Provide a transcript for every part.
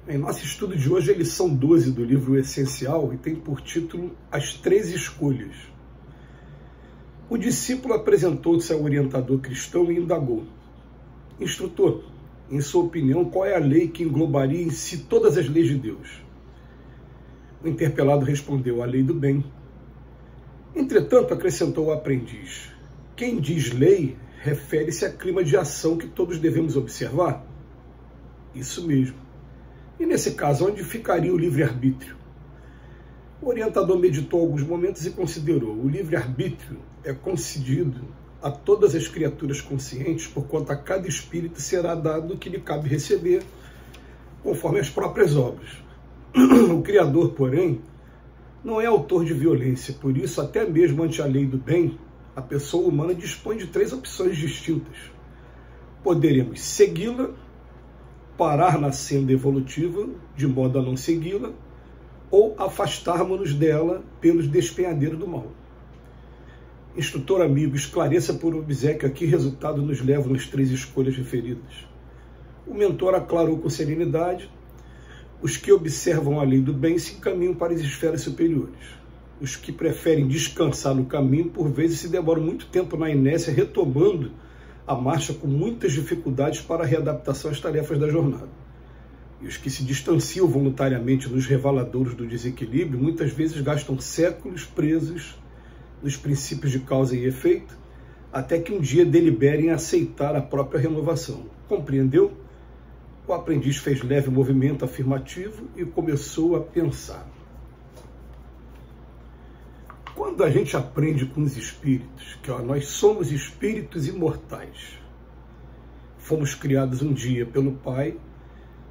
Em nosso estudo de hoje, a lição 12 do livro Essencial e tem por título As 3 Escolhas. O discípulo apresentou-se ao orientador cristão e indagou: instrutor, em sua opinião, qual é a lei que englobaria em si todas as leis de Deus? O interpelado respondeu: a lei do bem. Entretanto, acrescentou o aprendiz: quem diz lei refere-se a clima de ação que todos devemos observar? Isso mesmo. E nesse caso, onde ficaria o livre-arbítrio? O orientador meditou alguns momentos e considerou: o livre-arbítrio é concedido a todas as criaturas conscientes, porquanto a cada espírito será dado o que lhe cabe receber, conforme as próprias obras. O Criador, porém, não é autor de violência, por isso, até mesmo ante a lei do bem, a pessoa humana dispõe de 3 opções distintas. Poderemos segui-la, parar na senda evolutiva, de modo a não segui-la, ou afastarmos-nos dela pelos despenhadeiros do mal. Instrutor amigo, esclareça por obséquio a que resultado nos levam as 3 escolhas referidas. O mentor aclarou com serenidade: os que observam a lei do bem se encaminham para as esferas superiores. Os que preferem descansar no caminho, por vezes, se demoram muito tempo na inércia, retomando a marcha com muitas dificuldades para a readaptação às tarefas da jornada. E os que se distanciam voluntariamente nos reveladouros do desequilíbrio, muitas vezes gastam séculos presos nos princípios de causa e efeito, até que um dia deliberem aceitar a própria renovação. Compreendeu? O aprendiz fez leve movimento afirmativo e começou a pensar. Quando a gente aprende com os espíritos que nós somos espíritos imortais, fomos criados um dia pelo Pai,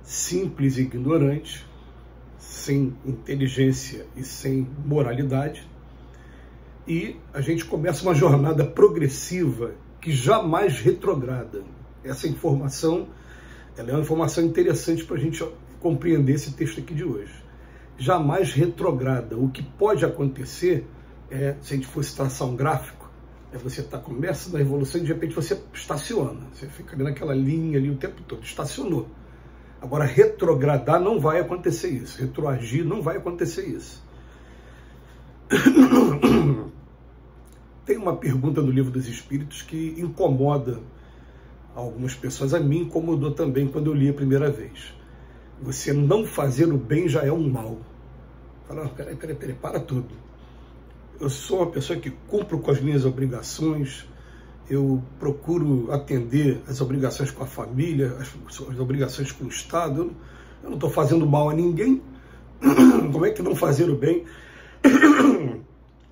simples e ignorante, sem inteligência e sem moralidade, e a gente começa uma jornada progressiva que jamais retrograda. Essa informação, ela é uma informação interessante para a gente compreender esse texto aqui de hoje. Jamais retrograda. O que pode acontecer se a gente fosse traçar um gráfico, você começa na evolução e de repente você estaciona. Você fica ali naquela linha ali o tempo todo, estacionou. Agora, retrogradar não vai acontecer isso. Retroagir não vai acontecer isso. Tem uma pergunta no Livro dos Espíritos que incomoda algumas pessoas. A mim incomodou também quando eu li a primeira vez. Você não fazer o bem já é um mal. Fala, peraí, para tudo. Eu sou uma pessoa que cumpro com as minhas obrigações, eu procuro atender as obrigações com a família, as obrigações com o Estado. Eu não estou fazendo mal a ninguém. Como é que não fazer o bem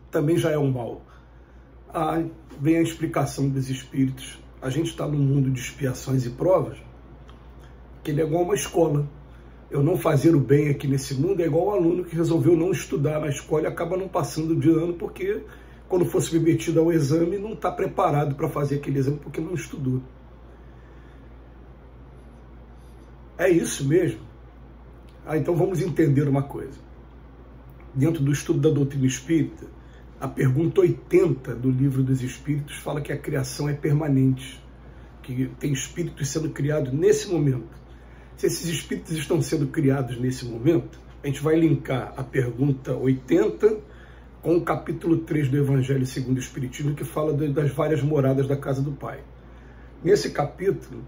também já é um mal? Vem a explicação dos espíritos. A gente está num mundo de expiações e provas, que ele é igual uma escola. Eu não fazer o bem aqui nesse mundo é igual ao aluno que resolveu não estudar na escola e acaba não passando de ano porque, quando for submetido ao exame, não está preparado para fazer aquele exame porque não estudou. É isso mesmo? Então vamos entender uma coisa. Dentro do estudo da doutrina espírita, a pergunta 80 do Livro dos Espíritos fala que a criação é permanente, que tem espíritos sendo criados nesse momento. Se esses espíritos estão sendo criados nesse momento, a gente vai linkar a pergunta 80 com o capítulo 3 do Evangelho segundo o Espiritismo, que fala das várias moradas da casa do Pai. Nesse capítulo,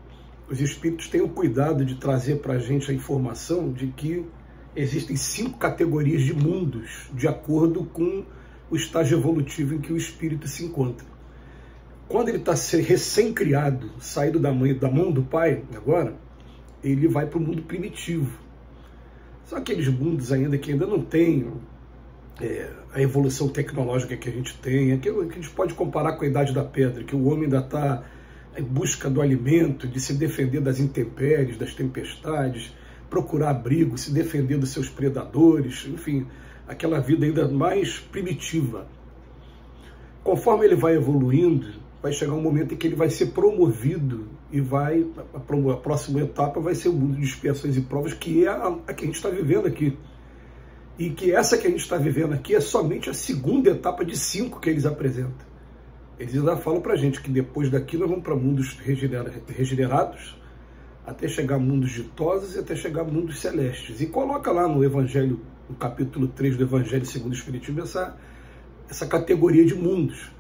os espíritos têm o cuidado de trazer para a gente a informação de que existem 5 categorias de mundos, de acordo com o estágio evolutivo em que o espírito se encontra. Quando ele está recém-criado, saído da mão do Pai, agora, ele vai para o mundo primitivo. São aqueles mundos ainda que ainda não têm a evolução tecnológica que a gente tem, que a gente pode comparar com a Idade da Pedra, que o homem ainda está em busca do alimento, de se defender das intempéries, das tempestades, procurar abrigo, se defender dos seus predadores, enfim, aquela vida ainda mais primitiva. Conforme ele vai evoluindo, vai chegar um momento em que ele vai ser promovido e a próxima etapa vai ser o mundo de expiações e provas, que é a que a gente está vivendo aqui. E que essa que a gente está vivendo aqui é somente a segunda etapa de 5 que eles apresentam. Eles ainda falam para a gente que depois daqui nós vamos para mundos regenerados, até chegar a mundos ditosos e até chegar a mundos celestes. E coloca lá no Evangelho, no capítulo 3 do Evangelho segundo o Espiritismo, essa categoria de mundos.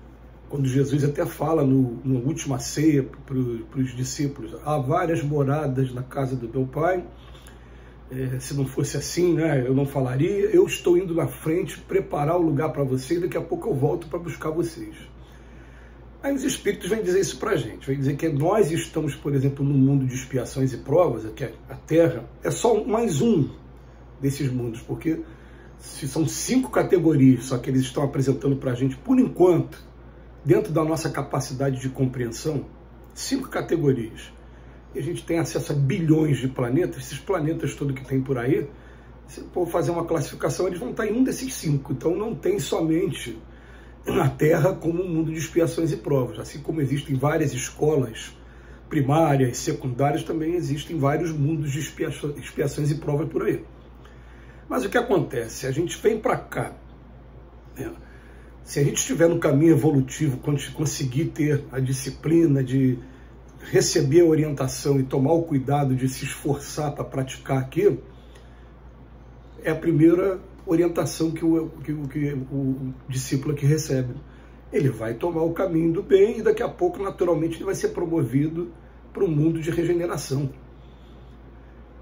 Quando Jesus até fala na última ceia para os discípulos: há várias moradas na casa do meu Pai, se não fosse assim, né, eu não falaria. Eu estou indo na frente preparar o lugar para vocês, daqui a pouco eu volto para buscar vocês. Aí os Espíritos vêm dizer isso para a gente, vêm dizer que nós estamos, por exemplo, no mundo de expiações e provas, que a Terra é só mais um desses mundos, porque se são 5 categorias, só que eles estão apresentando para a gente, por enquanto, dentro da nossa capacidade de compreensão, 5 categorias. E a gente tem acesso a bilhões de planetas. Esses planetas todos que tem por aí, se for fazer uma classificação, eles vão estar em um desses 5. Então não tem somente a Terra como um mundo de expiações e provas. Assim como existem várias escolas primárias, secundárias, também existem vários mundos de expiações e provas por aí. Mas o que acontece? A gente vem para cá, né? Se a gente estiver no caminho evolutivo, quando a gente conseguir ter a disciplina de receber a orientação e tomar o cuidado de se esforçar para praticar aquilo, é a primeira orientação que o discípulo aqui recebe. Ele vai tomar o caminho do bem e daqui a pouco, naturalmente, ele vai ser promovido para um mundo de regeneração.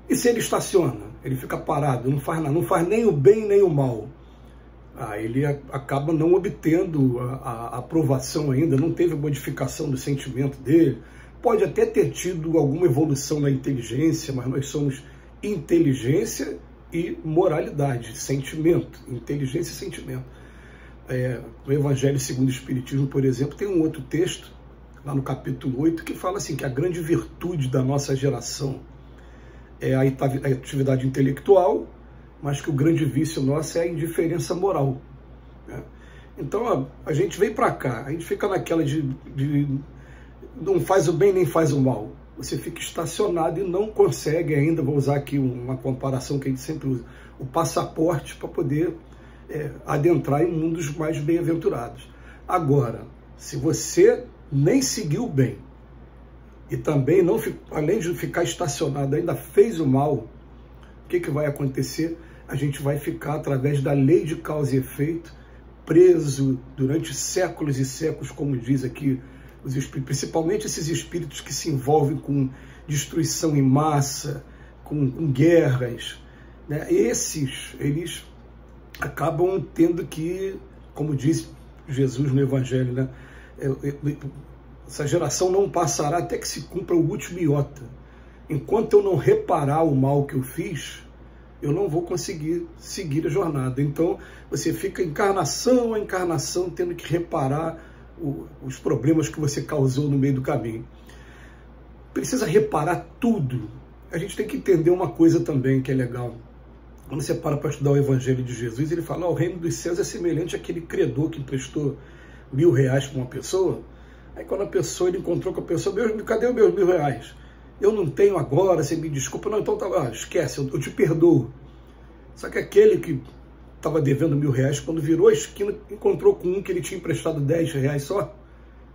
E se ele estaciona, ele fica parado, não faz nada, não faz nem o bem nem o mal, ele acaba não obtendo a aprovação ainda, não teve modificação do sentimento dele. Pode até ter tido alguma evolução na inteligência, mas nós somos inteligência e moralidade, sentimento, inteligência e sentimento. No Evangelho segundo o Espiritismo, por exemplo, tem um outro texto, lá no capítulo 8, que fala assim, que a grande virtude da nossa geração é a atividade intelectual, mas que o grande vício nosso é a indiferença moral, né? Então a gente vem para cá, a gente fica naquela de não faz o bem nem faz o mal. Você fica estacionado e não consegue ainda, vou usar aqui uma comparação que a gente sempre usa, o passaporte para poder adentrar em mundos mais bem-aventurados. Agora, se você nem seguiu bem e também, além de ficar estacionado, ainda fez o mal, o que vai acontecer? A gente vai ficar, através da lei de causa e efeito, preso durante séculos e séculos, como diz aqui os espíritos, principalmente esses espíritos que se envolvem com destruição em massa, com guerras, né? Eles acabam tendo que, como diz Jesus no Evangelho, né? Essa geração não passará até que se cumpra o último iota. Enquanto eu não reparar o mal que eu fiz, eu não vou conseguir seguir a jornada. Então, você fica encarnação a encarnação tendo que reparar os problemas que você causou no meio do caminho. Precisa reparar tudo. A gente tem que entender uma coisa também que é legal. Quando você para estudar o Evangelho de Jesus, ele fala: o reino dos céus é semelhante àquele credor que emprestou R$1.000 para uma pessoa. Aí quando ele encontrou com a pessoa: cadê os meus R$1.000? Eu não tenho agora, você me desculpa. Não, então esquece, eu te perdoo. Só que aquele que estava devendo R$1.000, quando virou a esquina, encontrou com um que ele tinha emprestado R$10 só,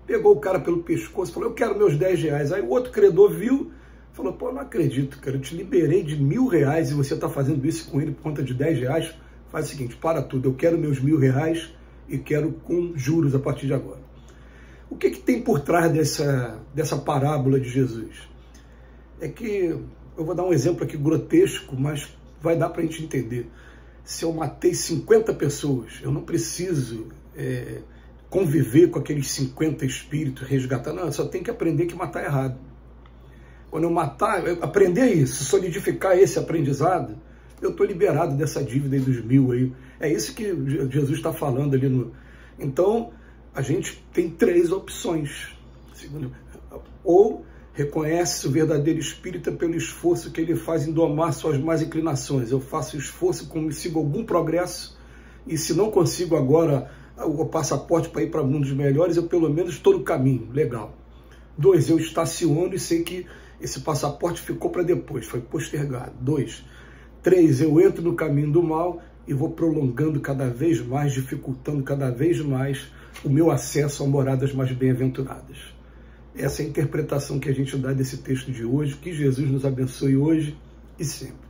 pegou o cara pelo pescoço e falou: eu quero meus R$10. Aí o outro credor viu, falou: pô, não acredito, cara, eu te liberei de R$1.000 e você está fazendo isso com ele por conta de R$10. Faz o seguinte, para tudo, eu quero meus R$1.000 e quero com juros a partir de agora. O que tem por trás dessa parábola de Jesus? É que, eu vou dar um exemplo aqui grotesco, mas vai dar para a gente entender. Se eu matei 50 pessoas, eu não preciso conviver com aqueles 50 espíritos, resgatar. Não, eu só tenho que aprender que matar é errado. Quando eu matar, aprender isso, solidificar esse aprendizado, eu estou liberado dessa dívida aí dos 1.000 aí. É isso que Jesus está falando ali no... Então, a gente tem 3 opções. Ou reconhece o verdadeiro espírita pelo esforço que ele faz em domar suas más inclinações. Eu faço esforço, consigo algum progresso, e se não consigo agora o passaporte para ir para mundos melhores, eu pelo menos estou no caminho. Legal. 2, eu estaciono e sei que esse passaporte ficou para depois, foi postergado. 2. 3, eu entro no caminho do mal e vou prolongando cada vez mais, dificultando cada vez mais o meu acesso a moradas mais bem-aventuradas. Essa é a interpretação que a gente dá desse texto de hoje. Que Jesus nos abençoe hoje e sempre.